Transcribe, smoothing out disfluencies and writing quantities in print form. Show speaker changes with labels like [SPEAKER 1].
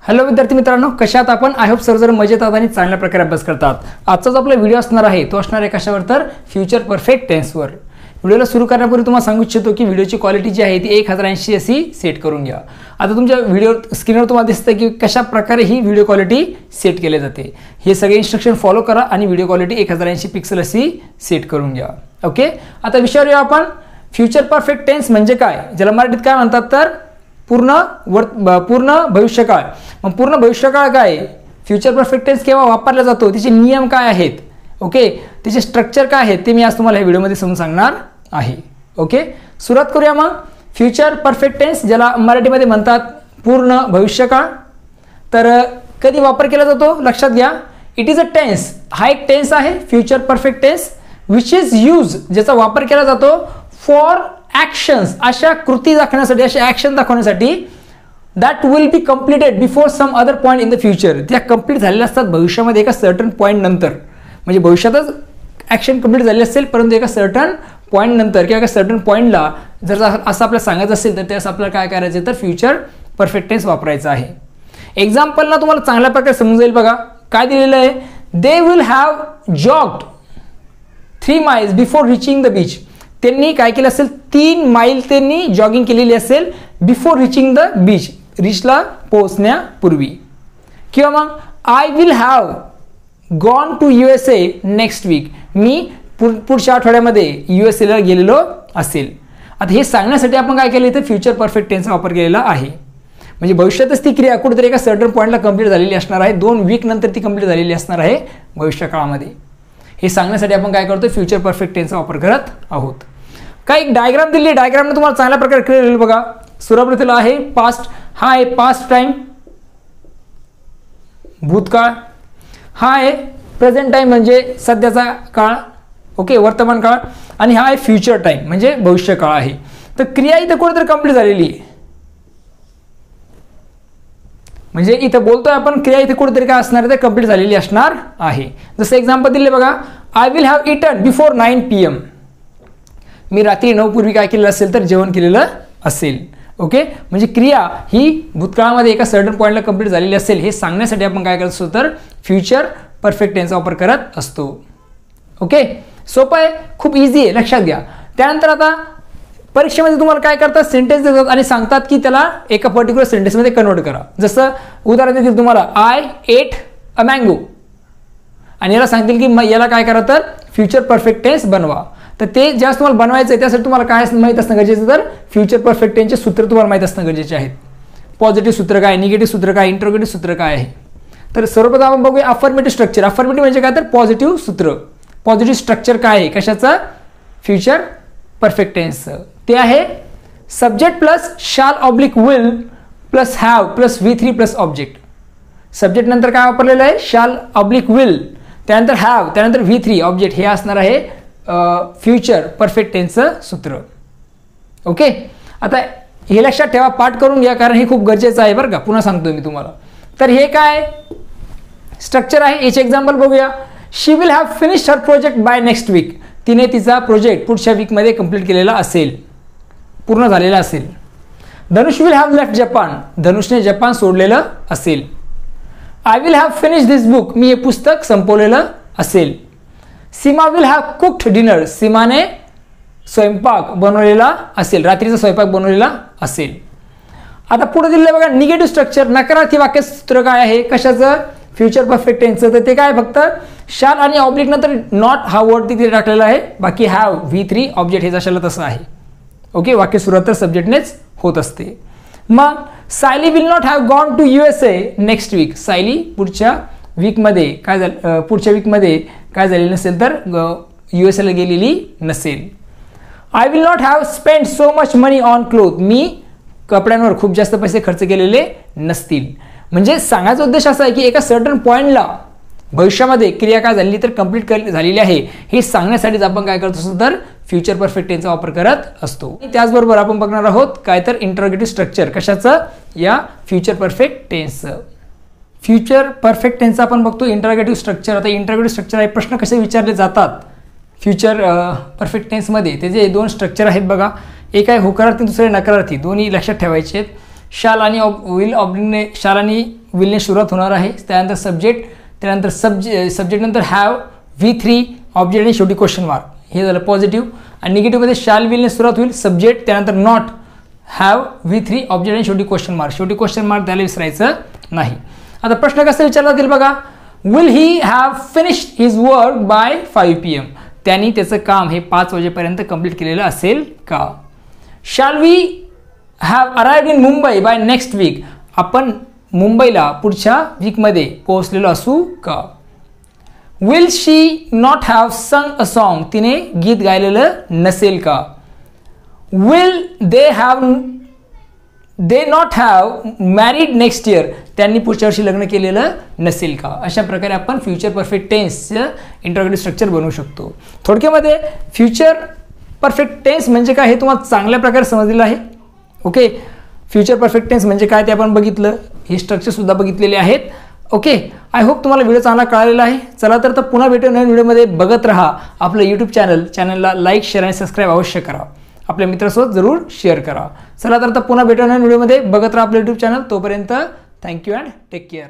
[SPEAKER 1] Hello विद्यार्थी मित्रांनो, कशा आहात आपण? आय होप सर्वजण मजेत आहात आणि चांगल्या प्रकारे अभ्यास करतात. आजचा जो आपला व्हिडिओ असणार आहे तो असणार आहे कशावर, तर फ्युचर परफेक्ट टेन्सवर. व्हिडिओला सुरू करण्यापूर्वी तुम्हाला सांगू इच्छितो की व्हिडिओची क्वालिटी जी आहे ती 1080 अशी सेट करून घ्या. आता तुमच्या व्हिडिओ स्क्रीनवर तुम्हाला दिसतं की कशा प्रकारे ही व्हिडिओ क्वालिटी सेट केली जाते. हे सगळे इन्स्ट्रक्शन फॉलो करा आणि व्हिडिओ क्वालिटी 1080 पिक्सल अशी सेट करून घ्या. ओके, आता विषयावर येऊ आपण. फ्युचर परफेक्ट टेन्स म्हणजे काय, ज्याला मराठीत काय म्हणतात तर पूर्ण भविष्यकाळ. मग पूर्ण भविष्यकाळ काय, फ्युचर परफेक्ट टेन्स केव्हा वापरला जातो, त्याचे नियम काय आहेत, ओके, त्याचे स्ट्रक्चर काय आहेत ते मी आज तुम्हाला या व्हिडिओमध्ये समजून सांगणार आहे. ओके, सुरुवात करूया मग. फ्युचर परफेक्ट टेन्स ज्याला मराठीमध्ये म्हणतात पूर्ण भविष्यकाळ, तर कधी वापर केला जातो लक्षात घ्या. इट इज अ टेन्स, हा एक टेन्स आहे future perfect tense, which is use, ज्याचा वापर केला जातो फॉर ॲक्शन्स, अशा कृती दाखवण्यासाठी, अशा ॲक्शन दाखवण्यासाठी that will be completed before some other point in the future. त्या कंप्लीट झालेल्या असतात भविष्यामध्ये एका सर्टन पॉईंट नंतर. म्हणजे भविष्यातच ॲक्शन कंप्लीट झाली असेल परंतु एका सर्टन पॉईंट नंतर किंवा एका सर्टन पॉईंटला जर असं आपल्याला सांगायचं असेल तर त्यास आपल्याला काय करायचं तर फ्युचर परफेक्ट टेन्स वापरायचं आहे. एक्झाम्पलला तुम्हाला चांगल्या प्रकारे समजेल बघा. काय दिलेलं आहे, they will have jogged 3 miles before reaching the beach. त्यांनी काय केलं असेल, 3 मैल त्यांनी जॉगिंग केलेली असेल बिफोर रिचिंग द बीच, बीचला पोहोचण्यापूर्वी. किंवा मग I will have gone to USA next week, मी पुढच्या आठवड्यामध्ये USAला गेलेलो असेल. आता हे सांगण्यासाठी आपण काय केलं, इथं फ्युचर परफेक्ट टेन्सचा वापर केलेला आहे. म्हणजे भविष्यातच ती क्रिया कुठेतरी एका सर्टन पॉईंटला कंप्लीट झालेली असणार आहे, 2 वीक नंतर ती कंप्लीट झालेली असणार आहे भविष्यकाळामध्ये. हे सांगण्यासाठी आपण काय करतो, फ्युचर परफेक्ट टेन्सचा वापर करत आहोत. काय एक डायग्राम दिली आहे, डायग्रामने तुम्हाला चांगल्या प्रकारे क्लिअर होईल बघा. सुरुवातीला आहे पास्ट, हा आहे पास्ट टाइम भूतकाळ, हा आहे प्रेझेंट टाइम म्हणजे सध्याचा काळ, ओके, वर्तमान काळ, आणि हा आहे फ्युचर टाइम म्हणजे भविष्य काळ आहे. तर क्रिया इथं कुठेतरी कंप्लीट झालेली आहे, म्हणजे इथं बोलतोय आपण क्रिया इथे कुठेतरी काय असणार आहे, कंप्लीट झालेली असणार आहे. जसं एक्झाम्पल दिले बघा, I will have eaten before 9 PM, मी रात्री 9 पूर्वी काय केलेलं असेल तर जेवण केलेलं असेल. ओके, म्हणजे क्रिया ही भूतकाळामध्ये एका सर्टन पॉईंटला कंप्लीट झालेली असेल हे सांगण्यासाठी आपण काय करत असतो तर फ्युचर परफेक्ट टेन्सचा वापर करत असतो. ओके, सोपं आहे, खूप इझी आहे, लक्षात घ्या. त्यानंतर आता परीक्षेमध्ये तुम्हाला काय करतात, सेंटेन्स देतात आणि सांगतात की त्याला एका पर्टिक्युलर सेंटेन्समध्ये कन्वर्ट करा. जसं उदाहरण देतील तुम्हाला, आय एट अ मँगो, आणि याला सांगतील की याला काय करा तर फ्युचर परफेक्ट टेन्स बनवा. तर ते ज्यावेळेस तुम्हाला बनवायचं आहे त्यासाठी तुम्हाला काय माहीत असणं गरजेचं, तर फ्युचर परफेक्ट टेन्सचे सूत्र तुम्हाला माहीत असणं गरजेचे आहेत. पॉझिटिव्ह सूत्र काय, निगेटिव्ह सूत्र काय, इंट्रोगेटिव्ह सूत्र काय आहे. तर सर्वप्रथम आपण बघूया अफर्मेटिव्ह स्ट्रक्चर. अफर्मेटिव्ह म्हणजे काय तर पॉझिटिव्ह सूत्र. पॉझिटिव्ह स्ट्रक्चर काय आहे कशाचं, फ्युचर परफेक्ट टेन्सचं, ते आहे subject plus shall oblique will plus have plus V3 plus object. Subject नंतर काय वापरलेलं आहे, शाल ऑब्लिक विल, त्यानंतर हॅव, त्यानंतर V3 ऑब्जेक्ट. हे असणार आहे फ्युचर परफेक्ट टेन्सचं सूत्र. ओके, आता हे लक्षात ठेवा, पाठ करून घ्या कारण हे खूप गरजेचं आहे बरं का, पुन्हा सांगतो मी तुम्हाला. तर हे काय स्ट्रक्चर आहे, याचे एक्झाम्पल बघूया. She will have finished her project by next week, तिने तिचा प्रोजेक्ट पुढच्या वीकमध्ये कंप्लीट केलेला असेल, पूर्ण झालेला असेल. Dhanush will have left Japan, धनुषने जपान सोडलेलं असेल. I will have finish this book, मी हे पुस्तक संपवलेलं असेल. Seema will have cooked dinner, सीमाने स्वयंपाक बनवलेला असेल, रात्रीचा स्वयंपाक बनवलेला असेल. आता पुढे दिलेलं बघा निगेटिव्ह स्ट्रक्चर, नकारार्थी वाक्यसूत्र काय आहे कशाचं, फ्युचर परफेक्ट टेन्सचं. तर ते काय, फक्त शाल आणि ऑब्जेक्ट नंतर नॉट हा वर्ड तिथे टाकलेला आहे, बाकी हॅव V3 ऑब्जेक्ट हे जशाला तसं आहे. ओके, वाक्य सुरुवात तर सब्जेक्टनेच होत असते. मग Sayali will not have gone to USA next week, Sayali पुढच्या वीकमध्ये काय झालं, पुढच्या वीकमध्ये काय झालेलं नसेल तर USAला गेलेली नसेल. I will not have spend so much money on cloth, मी कपड्यांवर खूप जास्त पैसे खर्च केलेले नसतील. म्हणजे सांगायचा उद्देश असा आहे की एका सर्टन पॉईंटला भविष्यामध्ये क्रिया काय झाली तर कंप्लीट झालेली आहे हे सांगण्यासाठीच आपण काय करत असतो तर फ्युचर परफेक्ट टेन्सचा वापर करत असतो. त्याचबरोबर आपण बघणार आहोत काय तर इंटरोगेटिव्ह स्ट्रक्चर कशाचं, या फ्युचर परफेक्ट टेन्सचं. फ्युचर परफेक्ट टेन्सचा आपण बघतो इंटरोगेटिव्ह स्ट्रक्चर. आता इंटरोगेटिव्ह स्ट्रक्चर आहे, प्रश्न कसे विचारले जातात फ्युचर परफेक्ट टेन्समध्ये, त्याचे 2 स्ट्रक्चर आहेत बघा. एक आहे होकारार्थी, दुसरे नकारार्थी, दोन्ही लक्षात ठेवायचे आहेत. शाल आणि विल ऑब्लिकने शाल आणि विलने सुरुवात होणार आहे. त्यानंतर सब्जेक्ट, त्यानंतर सब्जेक्ट नंतर हॅव, V3 ऑब्जेक्ट आणि शेवटी क्वेश्चन मार्क. हे झालं पॉझिटिव्ह. आणि निगेटिव्हमध्ये शॅल विलने सुरुवात होईल, सब्जेक्ट त्यानंतर नॉट, हॅव, V3 ऑब्जेक्ट आणि शेवटी क्वेश्चन मार्क. शेवटी क्वेश्चन मार्क त्याला विसरायचं नाही. आता प्रश्न कसा विचारला जाईल बघा. Will he have finished his work by 5 PM. त्यांनी त्याचं काम हे 5 वाजेपर्यंत कंप्लीट केलेलं असेल का. Shall we have arrived in Mumbai by next week. आपण मुंबईला पुढच्या वीकमध्ये पोहोचलेलो असू का. विल शी नॉट हॅव संग अ सॉन्ग. तिने गीत गायलेलं नसेल का. Will they not have married next year. त्यांनी पुढच्या वर्षी लग्न केलेलं नसेल का. अशा प्रकारे आपण फ्युचर परफेक्ट टेन्सचं इंट्रोगेटिव्ह स्ट्रक्चर बनवू शकतो. थोडक्यामध्ये फ्युचर परफेक्ट टेन्स म्हणजे काय हे तुम्हाला चांगल्या प्रकारे समजलेलं आहे. ओके, फ्युचर परफेक्ट टेन्स म्हणजे काय ते आपण बघितलं, हे स्ट्रक्चरसुद्धा बघितलेले आहेत. ओके, आय होप तुम्हाला व्हिडिओ चांगला कळालेला आहे. चला तर पुन्हा भेटू नवीन व्हिडिओमध्ये. बघत राहा आपलं यूट्यूब चॅनलला लाईक, शेअर आणि सबस्क्राईब अवश्य करा. आपल्या मित्रांसोबत जरूर शेअर करा. चला तर पुन्हा भेटू नवीन व्हिडिओमध्ये. बघत राहा आपलं यूट्यूब चॅनल. तोपर्यंत थँक्यू अँड टेक केअर.